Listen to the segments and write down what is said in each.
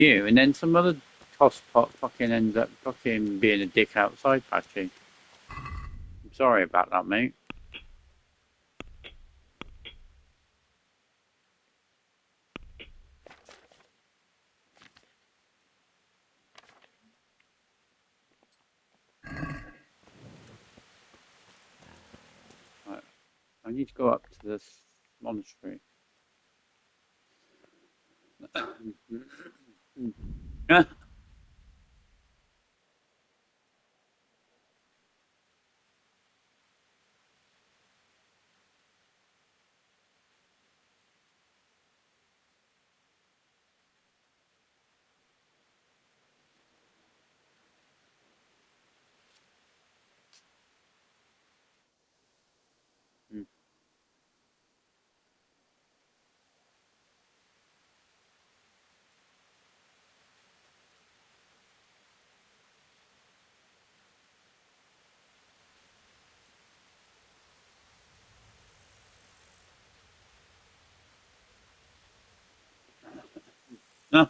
you, and then some other tosspot fucking ends up fucking being a dick outside, Patchy. I'm sorry about that, mate. Right. I need to go up to this monastery. No.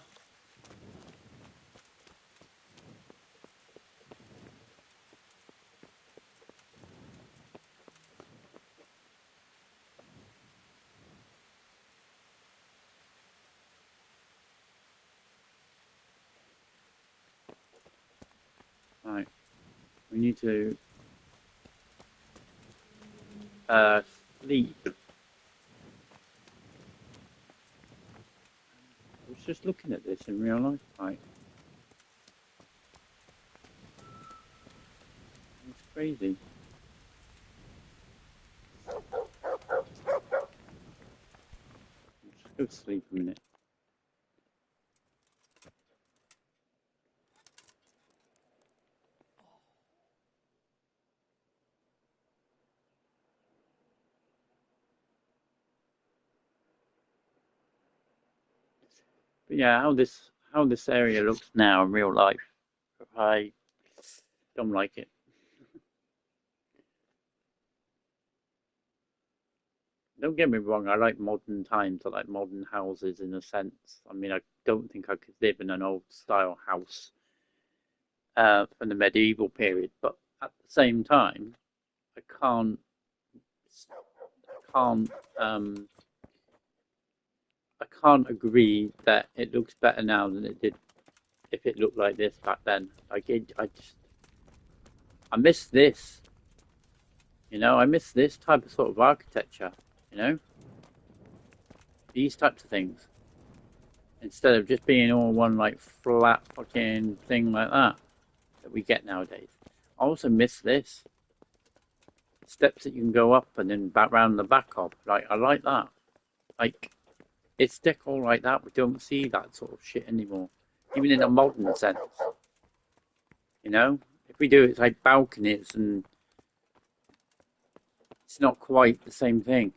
Right. We need to uh sleep. I was just looking at this in real life, right? It's crazy. Just go to sleep a minute. But yeah, how this area looks now in real life, I don't like it. Don't get me wrong, I like modern times, I like modern houses in a sense. I mean, I don't think I could live in an old style house from the medieval period, but at the same time, I can't um I can't agree that it looks better now than it did if it looked like this back then. I miss this, I miss this type of sort of architecture, you know, these types of things instead of just being all one like flat fucking thing like that we get nowadays. I also miss this steps that you can go up and then back round the back of. Like I like that. Like it's decor like that. We don't see that sort of shit anymore, even in a modern sense. You know, if we do it's like balconies, and it's not quite the same thing.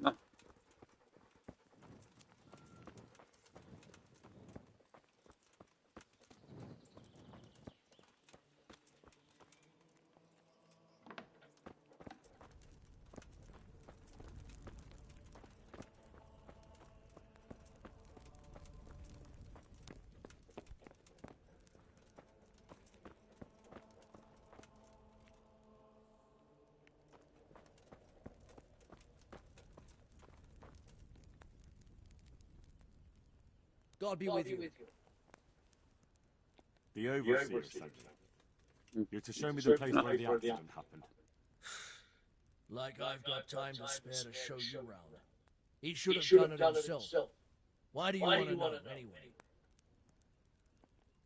No. God be with you. The Overseer sent me. You're to show me the place where the accident happened. Like I've got time to spare to show you around. He should have done it himself. Why do you want to know, anyway?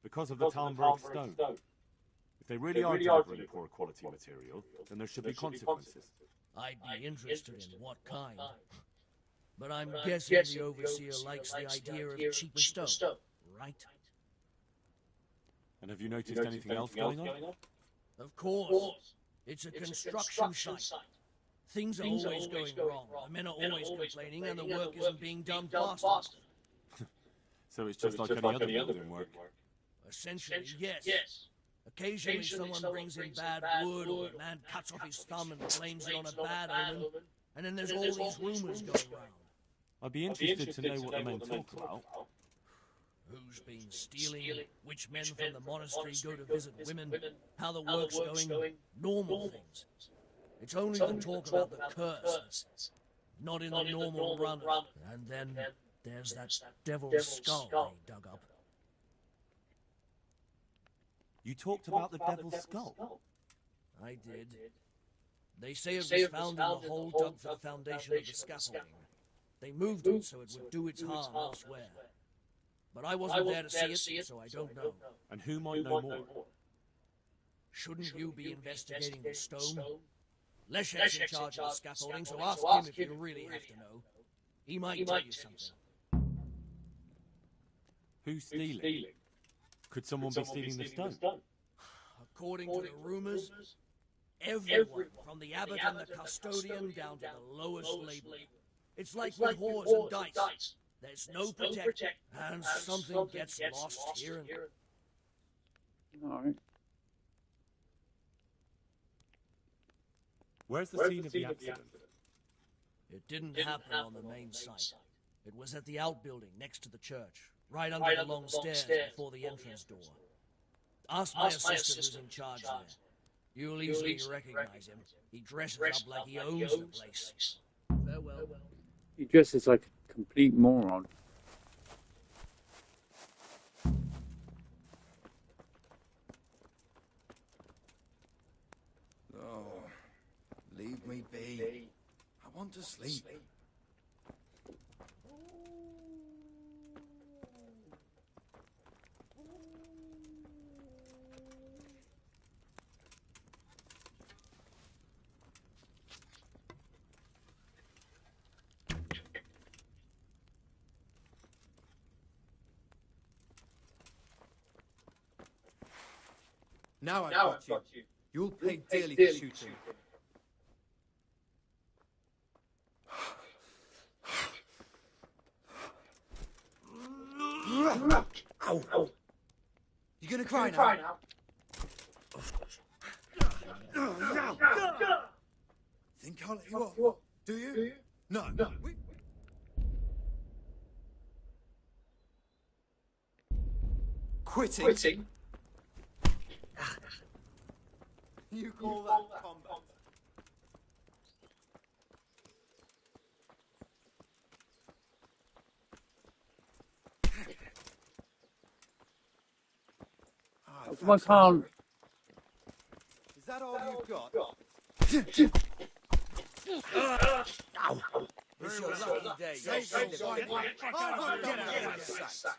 Because of the Talmberg stone. If they really are delivering poor quality material, then there should be consequences. I'd be interested in what kind. But I'm guessing the Overseer likes the idea of cheaper stone, right? And have you noticed anything else going on? Of course. It's a construction site. Things are always going wrong. The men are always complaining, and the work isn't being done fast enough. So it's just like any other building work. Essentially, yes. Occasionally someone brings in bad wood, or a man cuts off his thumb and blames it on a bad omen, and then there's all these rumors going round. I'd be interested to know what the men talk about. Who's been stealing, which men from the monastery go to visit women, how the work's going, normal things. It's only the talk about the curse, not in the normal run. And then there's that devil's skull they dug up. You talked about the devil's skull? I did. They say it was found in the hole dug for the foundation of the scaffolding. They moved it so it would do its harm elsewhere. But I wasn't there to see it, so I don't know. And who might know more? Shouldn't you be investigating the stone? Leshek's in charge of the scaffolding, so ask him if you really have to know. He might tell you something. Who's stealing? Could someone be stealing the stone? According to the rumors, everyone, from the abbot and the custodian down to the lowest labor. It's like with whores and dice. There's no protect, and something gets lost here and there. All right. Where's the scene of the accident? It didn't happen on the main site. It was at the outbuilding next to the church, right under the long stairs before the entrance door. Ask my assistant who's in charge there. You'll easily recognize him. He dresses up like he owns the place. Farewell. He dresses like a complete moron. Oh, leave me be. I want to sleep. Now I've got you. You'll pay dearly for shooting. Ow! You gonna cry now? Think I'll let you off? Do you? No. Quitting? You call that combat? Why can't... Is that all you've got? Ow! It's your lucky day. Get out of my sight.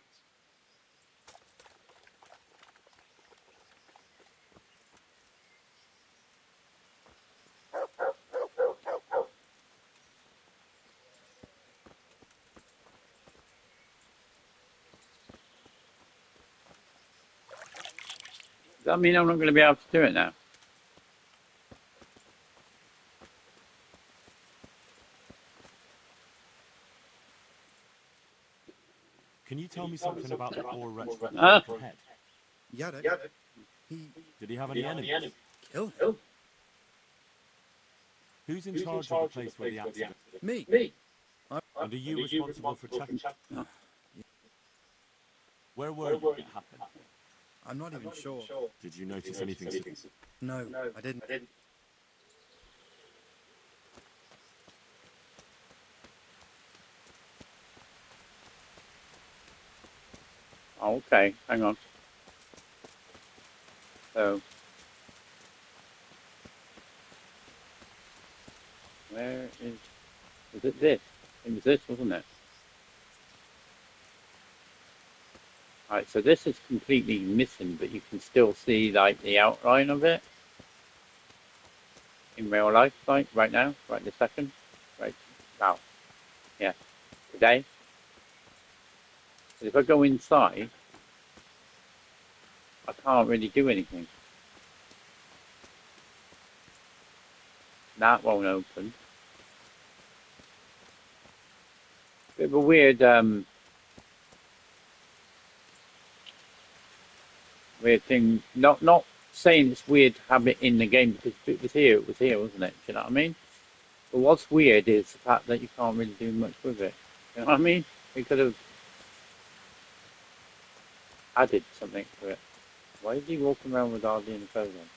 Does that mean I'm not going to be able to do it now? Can you tell me something about the poor wretch with the Ah. broken head? Yada. Did he have any enemies? Kill him. Who's in charge of the place where the accident? Me. And are you responsible for checking? Where were you when it happened? I'm not even sure. Did you notice anything? No, I didn't. Oh, okay, hang on. So... where is... was it this? It was this, wasn't it? Alright, so this is completely missing, but you can still see, like, the outline of it. In real life, like, right now, right this second. Right, wow. Yeah, today. If I go inside, I can't really do anything. That won't open. Bit of a weird, weird thing. Not saying it's weird to have it in the game because if it was here, wasn't it? Do you know what I mean? But what's weird is the fact that you can't really do much with it. You know what I mean? We could have added something to it. Why is he walking around with hardly any clothes on?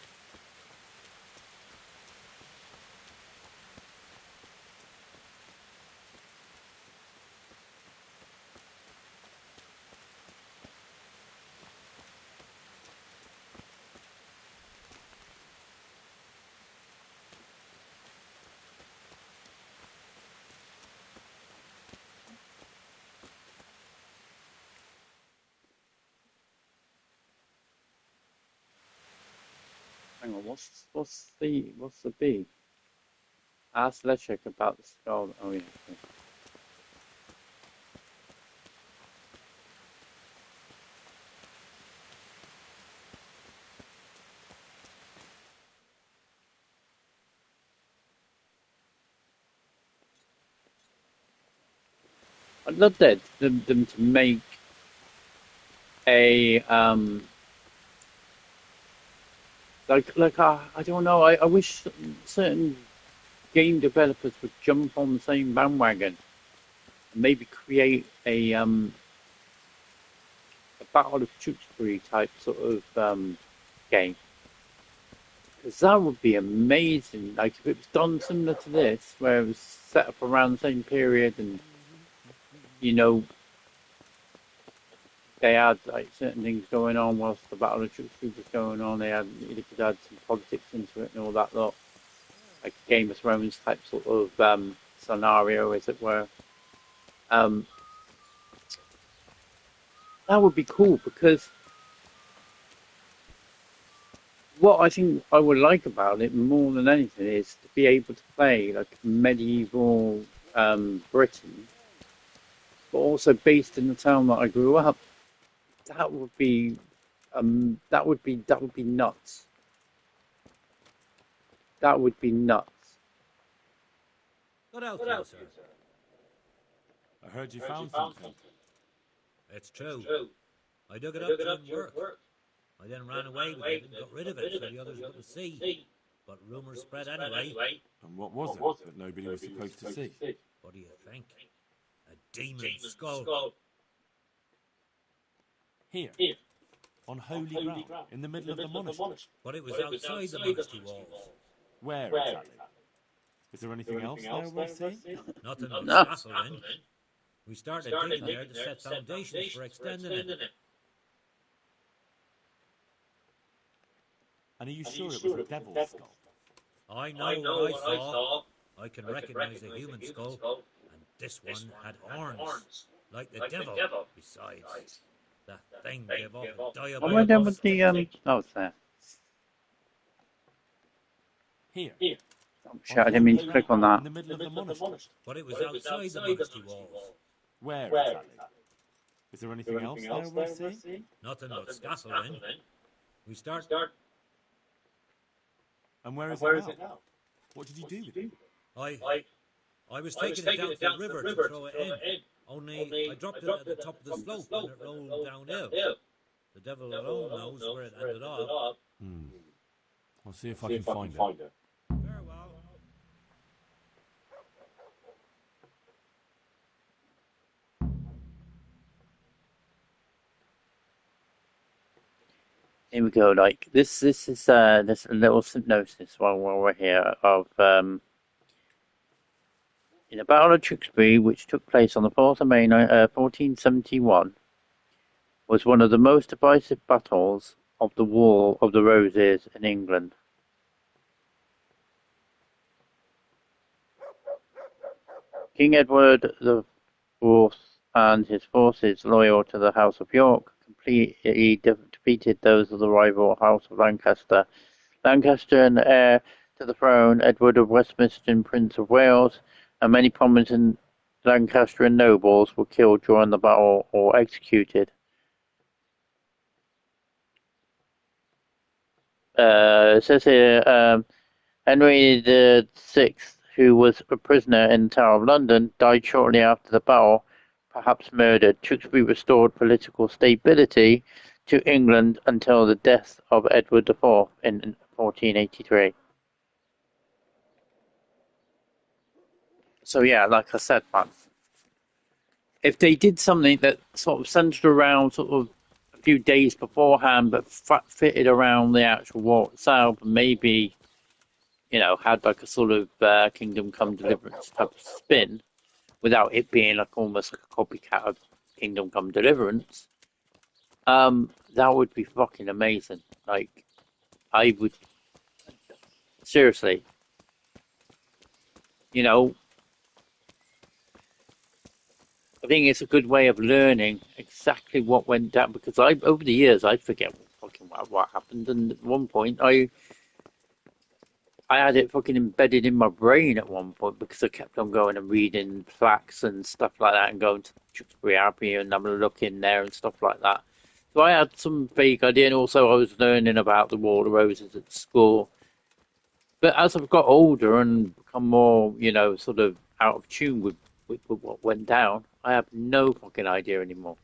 Hang on, what's the B? Ask Lechek about the skull. Oh yeah. Okay. I'd love them to make a I don't know. I wish certain game developers would jump on the same bandwagon and maybe create a Battle of Tewkesbury type sort of game. Because that would be amazing. Like if it was done similar to this, where it was set up around the same period, and you know they had like certain things going on whilst the Battle of Tewkesbury was going on. You could add some politics into it and all that lot, like Game of Thrones type sort of scenario, as it were. That would be cool because what I think I would like about it more than anything is to be able to play like medieval Britain, but also based in the town that I grew up. That would be that would be nuts. That would be nuts. What else, sir? I heard you found something. It's true. I dug it up during work. I then ran away with it and got rid of it so the others wouldn't see. But rumours spread anyway. And what was it that nobody was supposed to see? What do you think? A demon skull. Here, on holy ground, in the middle of the monastery. But it was outside the monastery walls. Where exactly? Is there anything else there worth seeing? Nothing but scaffolding. We started digging there to set foundations for extending it. And are you sure it was a devil's skull? I know what I saw. I can recognize a human skull, and this one had horns, like the devil. Besides, that thing gave off a diabolical... What am I doing with the Oh, it's there. Here. Oh, shit, I didn't mean to click on that. In the middle of the monastery. But it was outside the monastery walls. Where exactly? Is there anything else there worth seeing? Nothing but scaffolding. We start... And where is it now? What did you do with it? I was taking it down to the river to throw it in. Only I dropped it at the top of the slope and it rolled downhill. The devil alone knows where it ended up. I'll see if I can find it. Very well. Here we go. Like this is this a little synopsis while we're here of in the Battle of Tewkesbury, which took place on the 4th of May, 1471, was one of the most divisive battles of the War of the Roses in England. King Edward the Fourth and his forces, loyal to the House of York, completely defeated those of the rival House of Lancaster. Lancaster and heir to the throne, Edward of Westminster and Prince of Wales, and many prominent Lancastrian nobles were killed during the battle or executed. It says here, Henry VI, who was a prisoner in the Tower of London, died shortly after the battle, perhaps murdered. Tewkesbury restored political stability to England until the death of Edward IV in 1483. So yeah, like I said, man, if they did something that sort of centered around sort of a few days beforehand, but fitted around the actual war itself, and maybe, you know, had like a sort of Kingdom Come Deliverance type of spin, without it being like almost like a copycat of Kingdom Come Deliverance, that would be fucking amazing. Like, I would seriously, you know, I think it's a good way of learning exactly what went down, because over the years I forget what happened, and at one point I had it fucking embedded in my brain at one point, because I kept on going and reading plaques and stuff like that, and going to Tewkesbury Abbey and having a look in there and stuff like that. So I had some vague idea, and also I was learning about the War of Roses at school. But as I've got older and become more, you know, sort of out of tune with what went down, I have no fucking idea anymore.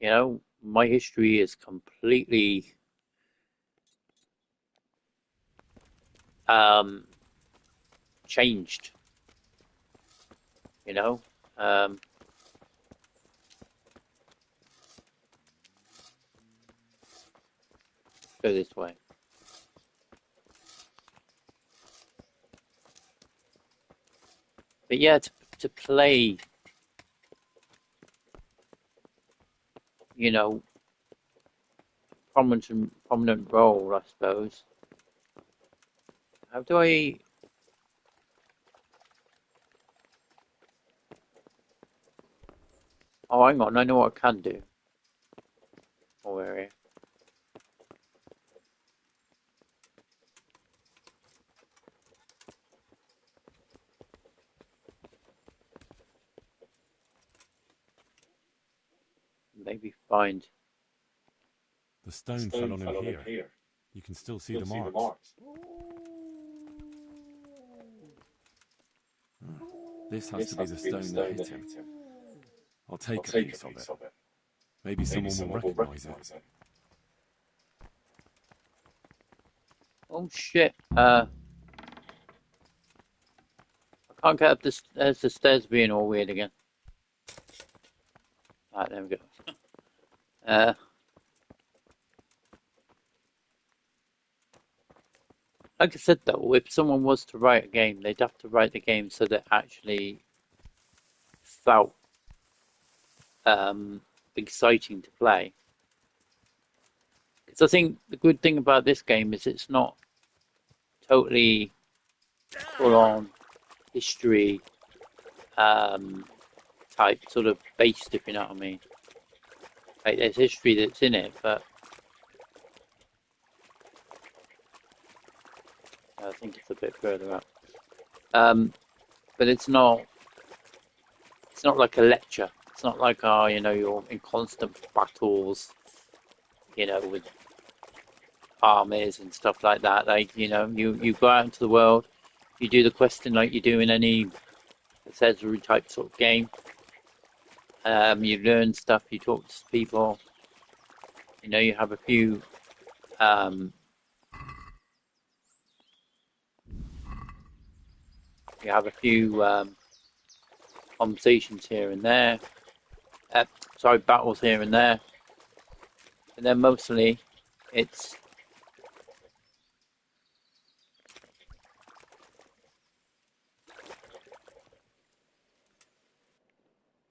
You know, my history is completely changed. You know, go this way. But yeah, to play, you know, prominent role, I suppose. How do I? Oh, hang on, I know what I can do. Oh, area. Maybe find. The stone fell on him here. You can still see the marks. This has to be the stone that hit him. I'll take a piece of it. Maybe someone will recognize it. Oh shit! I can't get up this. There's the stairs being all weird again. Right, there we go. Like I said though, if someone was to write a game, they'd have to write the game so that it actually felt exciting to play. Because I think the good thing about this game is it's not totally full on history type sort of based, if you know what I mean. Like, there's history that's in it, but I think it's a bit further up. But it's not like a lecture. It's not like, oh, you know, you're in constant battles, you know, with armies and stuff like that. Like, you know, you go out into the world, you do the questing like you do in any accessory type sort of game. You learn stuff, you talk to people, you know, you have a few conversations here and there. Battles here and there. And then mostly it's